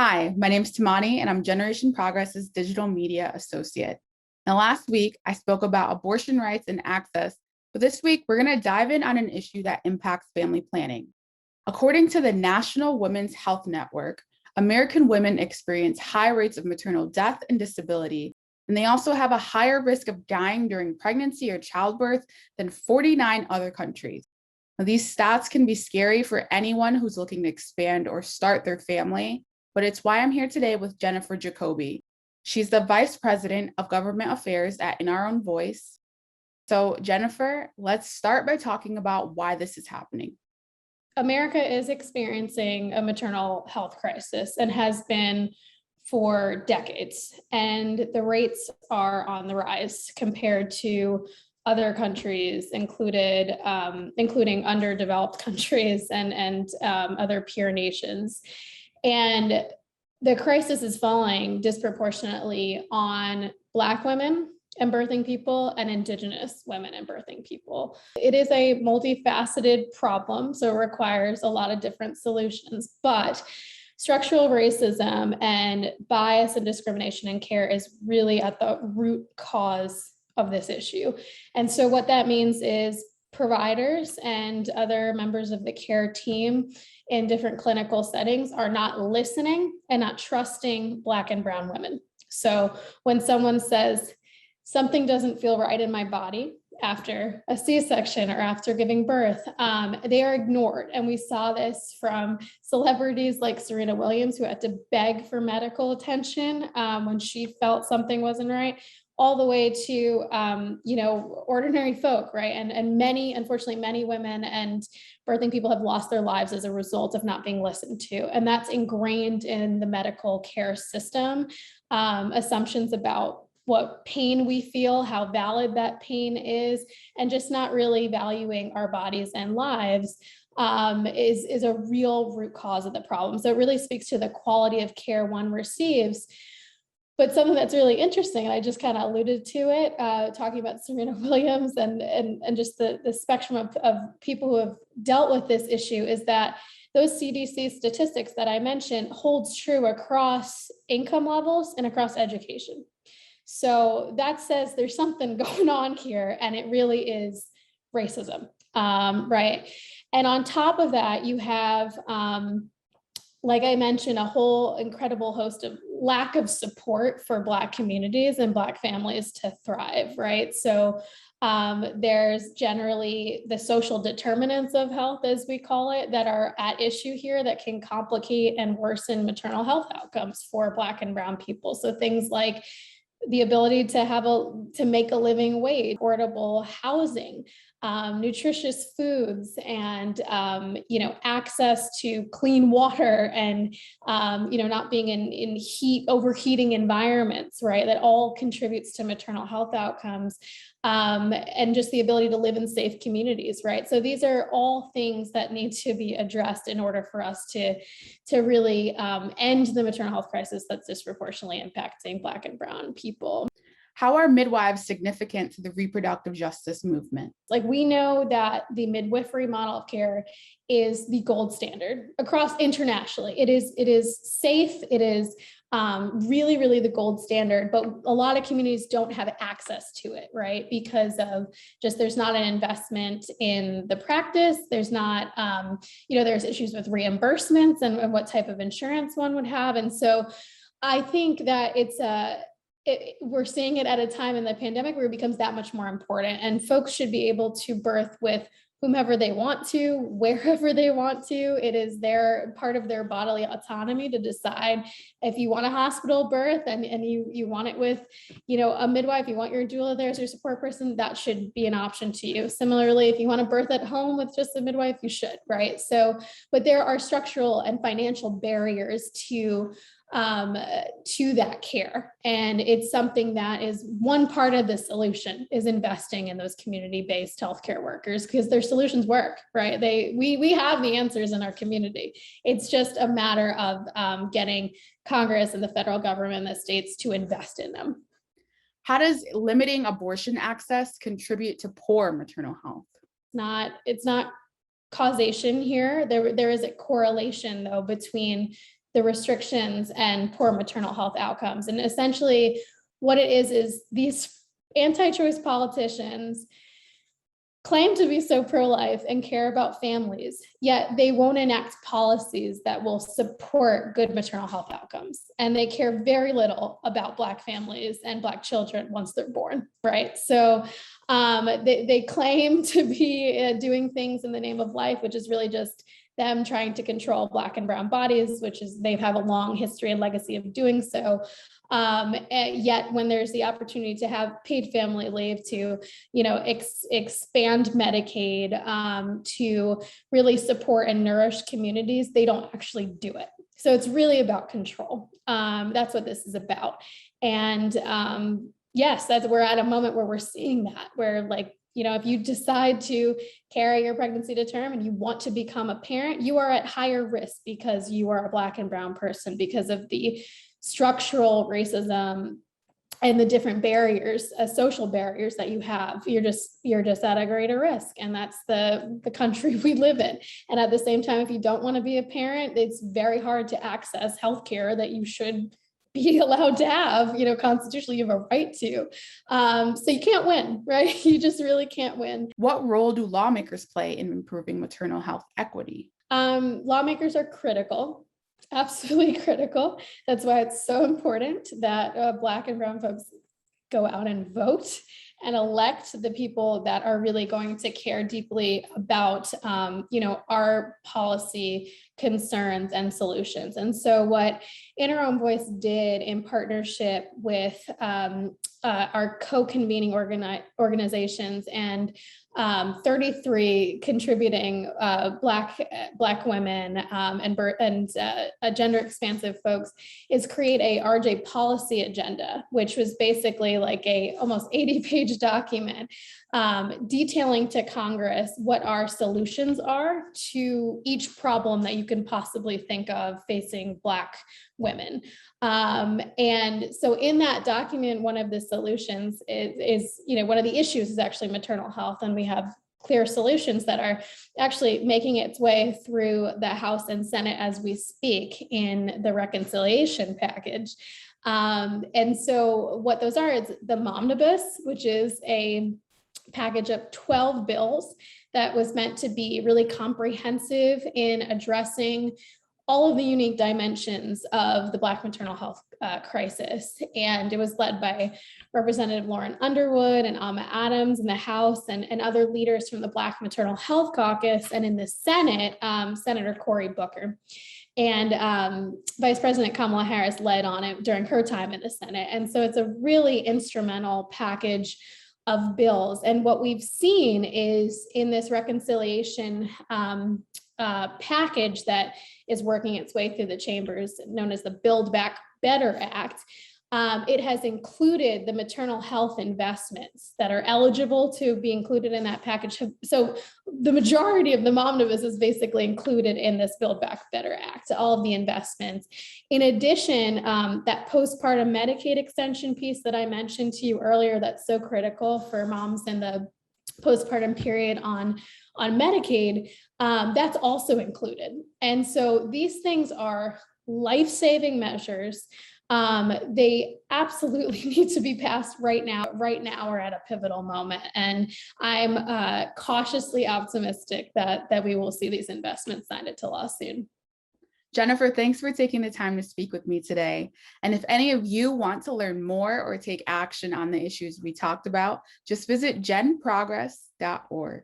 Hi, my name is Tymoni, and I'm Generation Progress's Digital Media Associate. Now, last week, I spoke about abortion rights and access, but this week, we're going to dive in on an issue that impacts family planning. According to the National Women's Health Network, American women experience high rates of maternal death and disability, and they also have a higher risk of dying during pregnancy or childbirth than 49 other countries. Now, these stats can be scary for anyone who's looking to expand or start their family, but it's why I'm here today with Jennifer Jacoby. She's the Vice President of Government Affairs at In Our Own Voice. So, Jennifer, let's start by talking about why this is happening. America is experiencing a maternal health crisis and has been for decades, and the rates are on the rise compared to other countries, including underdeveloped countries and other peer nations. And the crisis is falling disproportionately on Black women and birthing people and Indigenous women and birthing people. It is a multifaceted problem, so it requires a lot of different solutions, but structural racism and bias and discrimination in care is really at the root cause of this issue. And so what that means is providers and other members of the care team in different clinical settings are not listening and not trusting Black and brown women. So when someone says, something doesn't feel right in my body after a C-section or after giving birth, they are ignored. And we saw this from celebrities like Serena Williams, who had to beg for medical attention when she felt something wasn't right, all the way to, ordinary folk, right? And unfortunately, many women and birthing people have lost their lives as a result of not being listened to. And that's ingrained in the medical care system. Assumptions about what pain we feel, how valid that pain is, and just not really valuing our bodies and lives is a real root cause of the problem. So it really speaks to the quality of care one receives. But something that's really interesting, and I just kind of alluded to it, talking about Serena Williams and just the spectrum of people who have dealt with this issue, is that those CDC statistics that I mentioned holds true across income levels and across education. So that says there's something going on here, and it really is racism, right? And on top of that, you have, like I mentioned, a whole incredible host of lack of support for Black communities and Black families to thrive, right? So there's generally the social determinants of health, as we call it, that are at issue here that can complicate and worsen maternal health outcomes for Black and brown people. So things like the ability to make a living wage, affordable housing, nutritious foods, and access to clean water, and not being in overheating environments, right? That all contributes to maternal health outcomes, and just the ability to live in safe communities, right? So these are all things that need to be addressed in order for us to really end the maternal health crisis that's disproportionately impacting Black and brown people. How are midwives significant to the reproductive justice movement? Like, we know that the midwifery model of care is the gold standard across internationally. It is safe. It is really, really the gold standard, but a lot of communities don't have access to it, right? Because of just, there's not an investment in the practice. There's not, there's issues with reimbursements and what type of insurance one would have. And so I think that we're seeing it at a time in the pandemic where it becomes that much more important, and folks should be able to birth with whomever they want to, wherever they want to. It is part of their bodily autonomy to decide if you want a hospital birth and you want it with, a midwife, you want your doula there as your support person, that should be an option to you. Similarly, if you want to birth at home with just a midwife, you should, right? So, but there are structural and financial barriers to that care. And it's something that is one part of the solution, is investing in those community-based healthcare workers, because their solutions work, right? We have the answers in our community. It's just a matter of getting Congress and the federal government and the states to invest in them. How does limiting abortion access contribute to poor maternal health? It's not causation here. There is a correlation, though, between the restrictions and poor maternal health outcomes. And essentially what it is these anti-choice politicians claim to be so pro-life and care about families, yet they won't enact policies that will support good maternal health outcomes. And they care very little about Black families and Black children once they're born, right? So they claim to be doing things in the name of life, which is really just them trying to control Black and brown bodies, which is they have a long history and legacy of doing so. Yet when there's the opportunity to have paid family leave, to, expand Medicaid, to really support and nourish communities, they don't actually do it. So it's really about control. That's what this is about. And yes, we're at a moment where we're seeing that, where if you decide to carry your pregnancy to term and you want to become a parent, you are at higher risk because you are a Black and brown person, because of the structural racism and the different barriers, social barriers that you have. You're just at a greater risk. And that's the country we live in. And at the same time, if you don't want to be a parent, it's very hard to access healthcare that you should be allowed to have, constitutionally you have a right to. So you can't win, right? You just really can't win. What role do lawmakers play in improving maternal health equity? Lawmakers are critical, absolutely critical. That's why it's so important that Black and brown folks go out and vote and elect the people that are really going to care deeply about, our policy concerns and solutions. And so what In Our Own Voice did in partnership with our co-convening organizations and 33 contributing Black women and gender expansive folks is create a RJ policy agenda, which was basically like a almost 80-page document detailing to Congress what our solutions are to each problem that you can possibly think of facing Black women. And so in that document, one of the solutions is one of the issues is actually maternal health. And we have clear solutions that are actually making its way through the House and Senate as we speak in the reconciliation package. And so what those are is the Momnibus, which is a package of 12 bills that was meant to be really comprehensive in addressing all of the unique dimensions of the Black maternal health crisis. And it was led by Representative Lauren Underwood and Alma Adams in the House and other leaders from the Black Maternal Health Caucus. And in the Senate, Senator Cory Booker. And Vice President Kamala Harris led on it during her time in the Senate. And so it's a really instrumental package of bills. And what we've seen is in this reconciliation package that is working its way through the chambers, known as the Build Back Better Act, it has included the maternal health investments that are eligible to be included in that package. So the majority of the Momnibus is basically included in this Build Back Better Act, all of the investments. In addition, that postpartum Medicaid extension piece that I mentioned to you earlier, that's so critical for moms in the postpartum period on Medicaid, that's also included. And so these things are life-saving measures. They absolutely need to be passed right now. Right now, we're at a pivotal moment, and I'm cautiously optimistic that we will see these investments signed into law soon. Jennifer, thanks for taking the time to speak with me today. And if any of you want to learn more or take action on the issues we talked about, just visit genprogress.org.